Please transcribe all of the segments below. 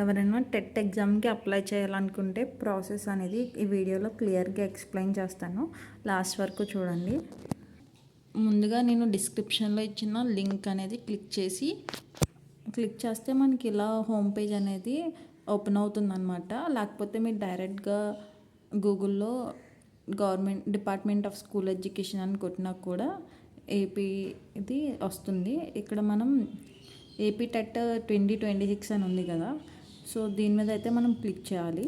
ఎవరైనా టెట్ ఎగ్జామ్కి అప్లై చేయాలనుకుంటే ప్రాసెస్ అనేది ఈ వీడియోలో క్లియర్గా ఎక్స్ప్లెయిన్ చేస్తాను. లాస్ట్ వరకు చూడండి. ముందుగా నేను డిస్క్రిప్షన్లో ఇచ్చిన లింక్ అనేది క్లిక్ చేస్తే మనకి ఇలా హోమ్ పేజ్ అనేది ఓపెన్ అవుతుందన్నమాట. లేకపోతే మీరు డైరెక్ట్గా గూగుల్లో government department of school education అని కొట్టినా కూడా ఏపీ ఇది వస్తుంది. ఇక్కడ మనం ఏపీ టెట్ 2026 అని ఉంది కదా, సో దీని మీద అయితే మనం క్లిక్ చేయాలి.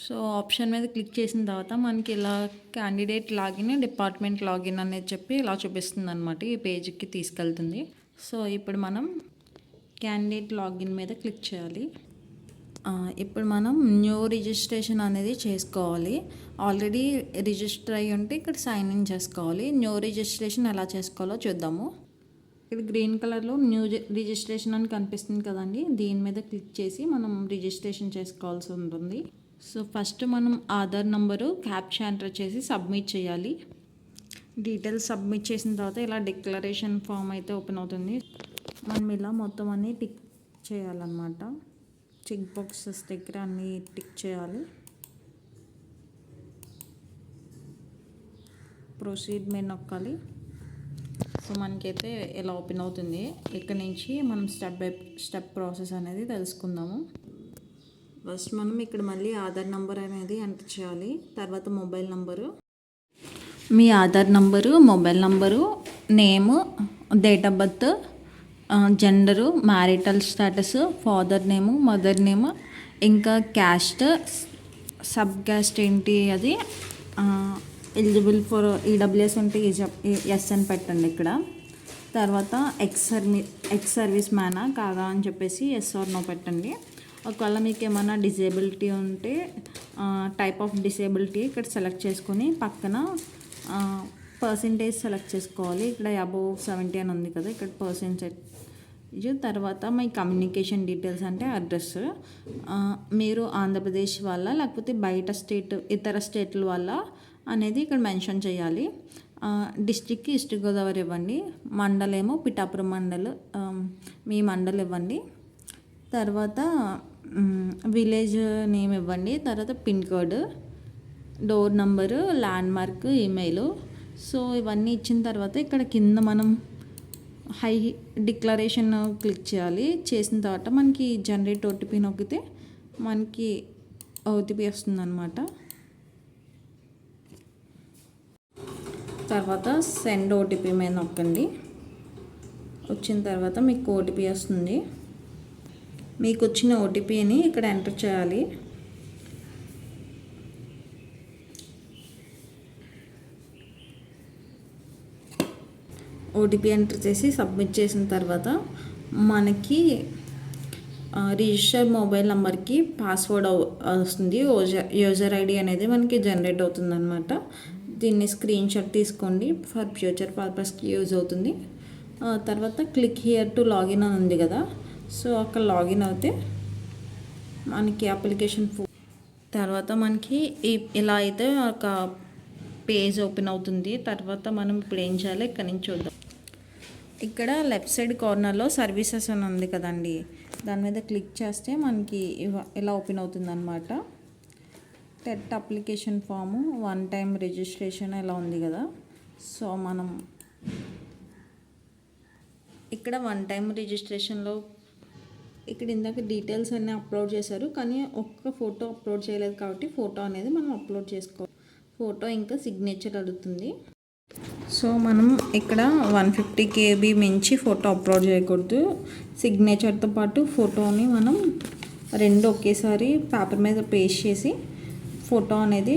సో ఆప్షన్ మీద క్లిక్ చేసిన తర్వాత మనకి ఇలా క్యాండిడేట్ లాగిన్, డిపార్ట్మెంట్ లాగిన్ అనేది చెప్పి ఇలా చూపిస్తుంది అనమాట. ఈ పేజ్కి తీసుకెళ్తుంది. సో ఇప్పుడు మనం క్యాండిడేట్ లాగిన్ మీద క్లిక్ చేయాలి. ఇప్పుడు మనం న్యూ రిజిస్ట్రేషన్ అనేది చేసుకోవాలి. ఆల్రెడీ రిజిస్టర్ అయ్యి ఉంటే ఇక్కడ సైన్ ఇన్ చేసుకోవాలి. న్యూ రిజిస్ట్రేషన్ ఎలా చేసుకోవాలో చూద్దాము. ఇక్కడ గ్రీన్ కలర్లో న్యూ రిజిస్ట్రేషన్ అని కనిపిస్తుంది కదండి, దీని మీద క్లిక్ చేసి మనం రిజిస్ట్రేషన్ చేసుకోవాల్సి ఉంటుంది. సో ఫస్ట్ మనం ఆధార్ నంబరు క్యాప్చా ఎంటర్ చేసి సబ్మిట్ చేయాలి. డీటెయిల్స్ సబ్మిట్ చేసిన తర్వాత ఇలా డిక్లరేషన్ ఫామ్ అయితే ఓపెన్ అవుతుంది. మనం ఇలా మొత్తం అన్నీ టిక్ చేయాలన్నమాట. చెక్ బాక్సెస్ దగ్గర అన్నీ టిక్ చేయాలి. ప్రొసీడ్ మీద నొక్కాలి. సో మనకైతే ఇలా ఓపెన్ అవుతుంది. ఇక్కడ నుంచి మనం స్టెప్ బై స్టెప్ ప్రాసెస్ అనేది తెలుసుకుందాము. ఫస్ట్ మనం ఇక్కడ మళ్ళీ ఆధార్ నంబర్ అనేది ఎంటర్ చేయాలి. తర్వాత mobile number, me Aadhaar number, mobile number, name, date of birth, gender, marital status, father name, mother name, ఇంకా క్యాస్ట్, సబ్ క్యాస్ట్ ఏంటి అది, ఎలిజిబుల్ ఫర్ ఈడబ్ల్యూఎస్ ఉంటే ఎస్ అని పెట్టండి ఇక్కడ. తర్వాత ఎక్స్ సర్వీస్ మ్యానా కాదా అని చెప్పేసి ఎస్ ఆర్ నో పెట్టండి. ఒకవేళ మీకు ఏమైనా డిజేబిలిటీ ఉంటే టైప్ ఆఫ్ డిసేబిలిటీ ఇక్కడ సెలెక్ట్ చేసుకొని పక్కన పర్సెంటేజ్ సెలెక్ట్ చేసుకోవాలి. ఇక్కడ అబోవ్ 70 అని ఉంది కదా, ఇక్కడ పర్సెంటేజ్. తర్వాత మీ కమ్యూనికేషన్ డీటెయిల్స్ అంటే అడ్రస్, మీరు ఆంధ్రప్రదేశ్ వాళ్ళ లేకపోతే బయట స్టేట్ ఇతర స్టేట్ల వాళ్ళ అనేది ఇక్కడ మెన్షన్ చేయాలి. డిస్ట్రిక్ట్కి ఈస్ట్ గోదావరి ఇవ్వండి. మండలేమో పిఠాపురం మండల్, మీ మండల్ ఇవ్వండి. తర్వాత విలేజ్ నేమ్ ఇవ్వండి. తర్వాత pin code, door number, land mark, email. So ఇవన్నీ ఇచ్చిన తర్వాత ఇక్కడ కింద మనం హై డిక్లరేషన్ క్లిక్ చేయాలి. చేసిన తర్వాత మనకి జనరేట్ ఓటీపీ నొక్కితే మనకి ఓటీపీ వస్తుందన్నమాట. తర్వాత సెండ్ ఓటీపీ మీద నొక్కండి. వచ్చిన తర్వాత మీకు ఓటీపీ వస్తుంది. మీకు వచ్చిన ఓటీపీని ఇక్కడ ఎంటర్ చేయాలి. ఓటీపీ ఎంటర్ చేసి సబ్మిట్ చేసిన తర్వాత మనకి రిజిస్టర్ మొబైల్ నెంబర్కి పాస్వర్డ్ వస్తుంది. యూజర్ ఐడి అనేది మనకి జనరేట్ అవుతుంది అనమాట. దీన్ని స్క్రీన్ షాట్ తీసుకోండి, ఫర్ ఫ్యూచర్ పర్పస్కి యూజ్ అవుతుంది. తర్వాత క్లిక్ హియర్ టు లాగిన్ అని ఉంది కదా, సో అక్కడ లాగిన్ అవుతే మనకి అప్లికేషన్ తర్వాత మనకి ఇలా అయితే ఒక పేజ్ ఓపెన్ అవుతుంది. తర్వాత మనం ఇప్పుడు ఏం చేయాలి ఇక్కడ నుంచి చూద్దాం. ఇక్కడ లెఫ్ట్ సైడ్ కార్నర్లో సర్వీసెస్ అని ఉంది కదండి, దాని మీద క్లిక్ చేస్తే మనకి ఇలా ఓపెన్ అవుతుంది అనమాట. TET application form, 1 time registration ఇలా ఉంది కదా. సో మనం ఇక్కడ 1 టైం రిజిస్ట్రేషన్లో ఇక్కడ ఇందాక డీటెయిల్స్ అన్నీ అప్లోడ్ చేశారు, కానీ ఒక్క ఫోటో అప్లోడ్ చేయలేదు కాబట్టి ఫోటో అనేది మనం అప్లోడ్ చేసుకోవాలి. ఫోటో ఇంకా సిగ్నేచర్ అడుగుతుంది. సో మనం ఇక్కడ 150 KB మించి ఫోటో అప్లోడ్ చేయకూడదు. సిగ్నేచర్తో పాటు ఫోటోని మనం 2 ఒకేసారి పేపర్ మీద పేస్ట్ చేసి ఫోటో అనేది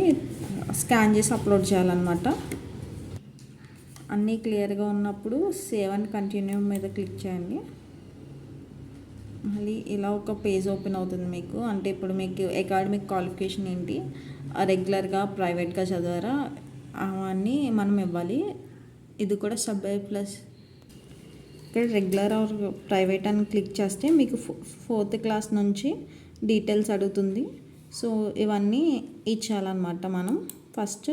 స్కాన్ చేసి అప్లోడ్ చేయాలన్నమాట. అన్నీ క్లియర్గా ఉన్నప్పుడు సేవ్ అండ్ కంటిన్యూ మీద క్లిక్ చేయండి. మళ్ళీ ఇలా ఒక పేజ్ ఓపెన్ అవుతుంది మీకు. అంటే ఇప్పుడు మీకు అకాడమిక్ క్వాలిఫికేషన్ ఏంటి, రెగ్యులర్గా ప్రైవేట్గా చదివారా అవన్నీ మనం ఇవ్వాలి. ఇది కూడా సబ్ఐ ప్లస్. ఇక్కడ రెగ్యులర్ ఆర్ ప్రైవేట్ అని క్లిక్ చేస్తే మీకు 4th క్లాస్ నుంచి డీటెయిల్స్ అడుగుతుంది. సో ఇవన్నీ ఇచ్చేయాలన్నమాట. మనం ఫస్ట్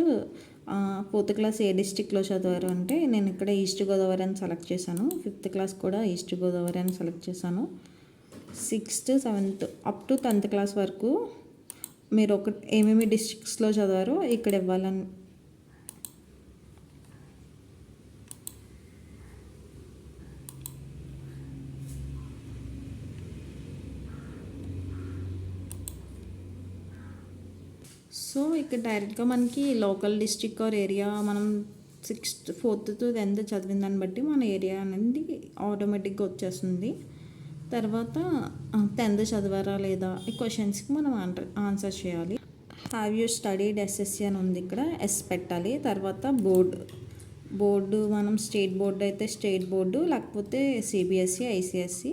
4th క్లాస్ ఏ డిస్ట్రిక్ట్లో చదివారు అంటే నేను ఇక్కడ ఈస్ట్ గోదావరి అని సెలెక్ట్ చేశాను. 5th క్లాస్ కూడా ఈస్ట్ గోదావరి అని సెలెక్ట్ చేశాను. 6th 7th up to 10th class వరకు మీరు ఏమేమి డిస్ట్రిక్ట్స్లో చదివారో ఇక్కడ ఇవ్వాలని. సో ఇక్కడ డైరెక్ట్గా మనకి లోకల్ డిస్ట్రిక్ట్ ఆర్ ఏరియా మనం 4th to 10th చదివిన దాన్ని బట్టి మన ఏరియా అనేది ఆటోమేటిక్గా వచ్చేస్తుంది. తర్వాత 10th చదివారా లేదా ఈ క్వశ్చన్స్కి మనం ఆన్సర్ చేయాలి. హ్యావ్ యూ స్టడీడ్ ఎస్ఎస్సి అని ఉంది, ఇక్కడ ఎస్ పెట్టాలి. తర్వాత బోర్డు మనం స్టేట్ బోర్డు అయితే స్టేట్ బోర్డు, లేకపోతే సిబిఎస్సి ఐసిఎస్సి,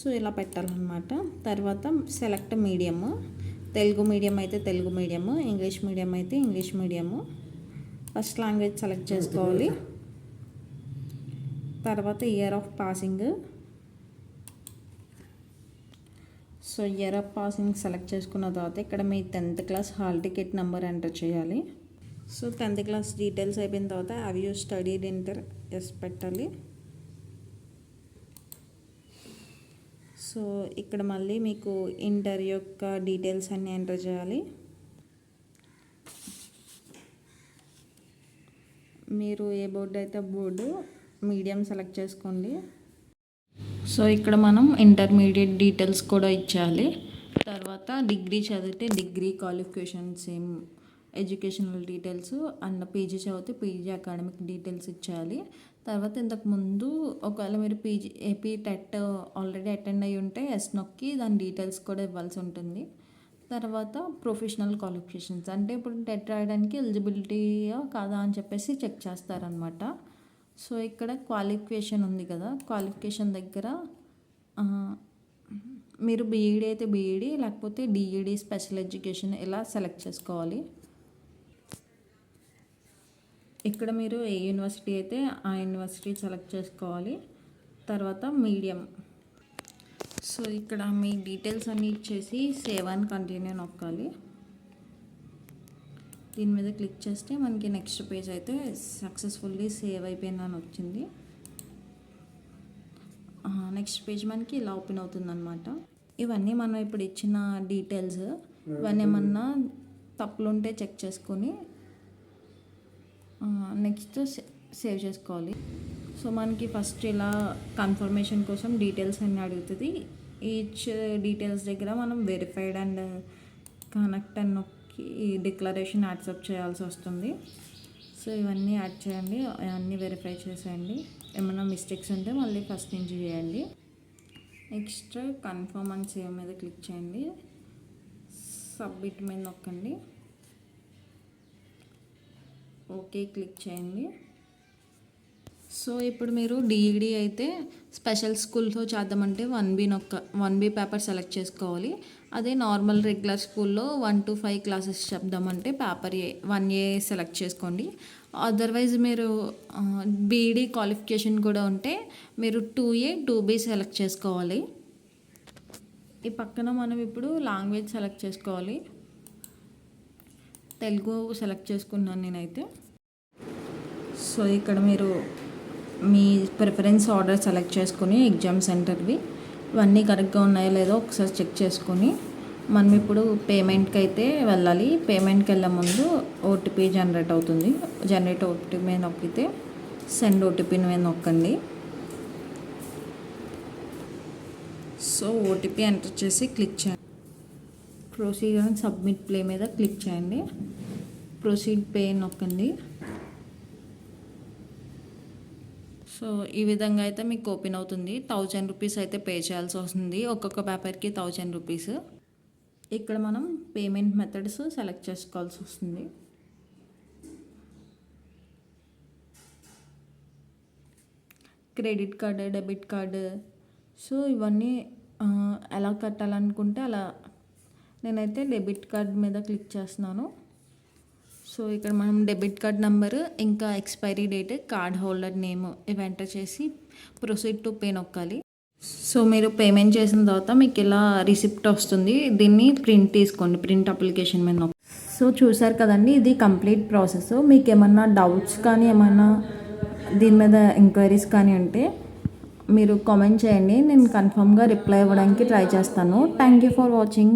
సో ఇలా పెట్టాలన్నమాట. తర్వాత సెలెక్ట్ మీడియము, తెలుగు మీడియం అయితే తెలుగు మీడియము, ఇంగ్లీష్ మీడియం అయితే English medium. First language select చేసుకోవాలి. తర్వాత year of passing, so year of passing select చేసుకున్న తర్వాత ఇక్కడ మీ 10th class hall ticket number enter చేయాలి. సో 10th క్లాస్ డీటెయిల్స్ అయిపోయిన తర్వాత have you studied inter yes పెట్టాలి. సో ఇక్కడ మళ్ళీ మీకు ఇంటర్ యొక్క డీటెయిల్స్ అన్నీ ఎంటర్ చేయాలి. మీరు ఏ బోర్డు అయితే బోర్డు మీడియం సెలెక్ట్ చేసుకోండి. సో ఇక్కడ మనం ఇంటర్మీడియట్ డీటెయిల్స్ కూడా ఇచ్చేయాలి. తర్వాత డిగ్రీ చదివితే degree qualification same educational details, and PG చదివితే పీజీ అకాడమిక్ డీటెయిల్స్ ఇచ్చేయాలి. తర్వాత ఇంతకుముందు ఒకవేళ మీరు ఏపీ టెట్ ఆల్రెడీ అటెండ్ అయ్యి ఉంటే ఎస్ నొక్కి దాని డీటెయిల్స్ కూడా ఇవ్వాల్సి ఉంటుంది. తర్వాత ప్రొఫెషనల్ క్వాలిఫికేషన్స్, అంటే ఇప్పుడు టెట్ రాయడానికి ఎలిజిబిలిటీయా కాదా అని చెప్పేసి చెక్ చేస్తారనమాట. సో ఇక్కడ క్వాలిఫికేషన్ ఉంది కదా, క్వాలిఫికేషన్ దగ్గర మీరు బీఈడీ అయితే బీఈడీ, లేకపోతే డిఈడీ స్పెషల్ ఎడ్యుకేషన్ ఇలా సెలెక్ట్ చేసుకోవాలి. ఇక్కడ మీరు ఏ యూనివర్సిటీ అయితే ఆ యూనివర్సిటీ సెలెక్ట్ చేసుకోవాలి. తర్వాత మీడియం, సో ఇక్కడ మీ డీటెయిల్స్ అన్నీ ఇచ్చేసి సేవ్ అండ్ కంటిన్యూ నొక్కాలి. దీని మీద క్లిక్ చేస్తే మనకి నెక్స్ట్ పేజ్ అయితే సక్సెస్ఫుల్లీ సేవ్ అయిపోయిందని వచ్చింది. నెక్స్ట్ పేజ్ మనకి ఇలా ఓపెన్ అవుతుందన్నమాట. ఇవన్నీ మనం ఇప్పుడు ఇచ్చిన డీటెయిల్స్, ఇవన్నీ ఏమన్నా తప్పులుంటే చెక్ చేసుకొని నెక్స్ట్ సేవ్ చేసుకోవాలి. సో మనకి ఫస్ట్ ఇలా కన్ఫర్మేషన్ కోసం డీటెయిల్స్ అన్నీ అడుగుతుంది. ఈచ్ డీటెయిల్స్ దగ్గర మనం వెరిఫైడ్ అండ్ కనెక్ట్ అని నొక్కి డిక్లరేషన్ యాక్సెప్ట్ చేయాల్సి వస్తుంది. సో ఇవన్నీ యాడ్ చేయండి, అవన్నీ వెరిఫై చేసేయండి. ఏమైనా మిస్టేక్స్ ఉంటే మళ్ళీ ఫస్ట్ నుంచి చేయండి. నెక్స్ట్ కన్ఫర్మ్ అండ్ సేవ్ మీద క్లిక్ చేయండి. సబ్మిట్ మీద నొక్కండి, ఓకే క్లిక్ చేయండి. సో ఇప్పుడు మీరు డిఈడి అయితే స్పెషల్ స్కూల్తో చేద్దామంటే 1B పేపర్ సెలెక్ట్ చేసుకోవాలి. అదే నార్మల్ రెగ్యులర్ స్కూల్లో 1 to 5 క్లాసెస్ చెప్దామంటే పేపర్ 1A సెలెక్ట్ చేసుకోండి. అదర్వైజ్ మీరు బీఈడి క్వాలిఫికేషన్ కూడా ఉంటే మీరు 2A 2B సెలెక్ట్ చేసుకోవాలి. ఈ పక్కన మనం ఇప్పుడు లాంగ్వేజ్ సెలెక్ట్ చేసుకోవాలి. తెలుగు సెలెక్ట్ చేసుకున్నాను నేనైతే. సో ఇక్కడ మీరు మీ ప్రిఫరెన్స్ ఆర్డర్ సెలెక్ట్ చేసుకుని ఎగ్జామ్ సెంటర్వి ఇవన్నీ కరెక్ట్గా ఉన్నాయో లేదో ఒకసారి చెక్ చేసుకొని మనం ఇప్పుడు పేమెంట్కి అయితే వెళ్ళాలి. పేమెంట్కి వెళ్ళే ముందు ఓటీపీ జనరేట్ అవుతుంది. జనరేట్ ఓటీపీ మీద నొక్కితే సెండ్ ఓటీపీ మీద నొక్కండి. సో ఓటీపీ ఎంటర్ చేసి క్లిక్ చేయండి. ప్రొసీడ్ అండ్ సబ్మిట్ ప్లే మీద క్లిక్ చేయండి. ప్రొసీడ్ పే నొక్కండి. సో ఈ విధంగా అయితే మీకు ఓపెన్ అవుతుంది. 1000 రూపీస్ అయితే పే చేయాల్సి వస్తుంది, ఒక్కొక్క పేపర్కి 1000 రూపీస్. ఇక్కడ మనం పేమెంట్ మెథడ్స్ సెలెక్ట్ చేసుకోవాల్సి వస్తుంది. Credit card, debit card, so ఇవన్నీ ఎలా కట్టాలనుకుంటే అలా. నేనైతే డెబిట్ కార్డ్ మీద క్లిక్ చేస్తున్నాను. సో ఇక్కడ మనం డెబిట్ కార్డ్ నెంబరు, ఇంకా expiry date, card holder name ఇవి ఎంటర్ చేసి ప్రొసీడ్ టు పే నొక్కాలి. సో మీరు పేమెంట్ చేసిన తర్వాత మీకు ఇలా రిసిప్ట్ వస్తుంది. దీన్ని ప్రింట్ తీసుకోండి, ప్రింట్ అప్లికేషన్ మీద నొక్కి. సో సో చూసారు కదండి, ఇది కంప్లీట్ ప్రాసెస్. మీకు ఏమన్నా డౌట్స్ కానీ ఏమన్నా దీని మీద ఎంక్వైరీస్ కానీ ఉంటే మీరు కామెంట్ చేయండి, నేను కన్ఫామ్గా రిప్లై ఇవ్వడానికి ట్రై చేస్తాను. Thank you for watching.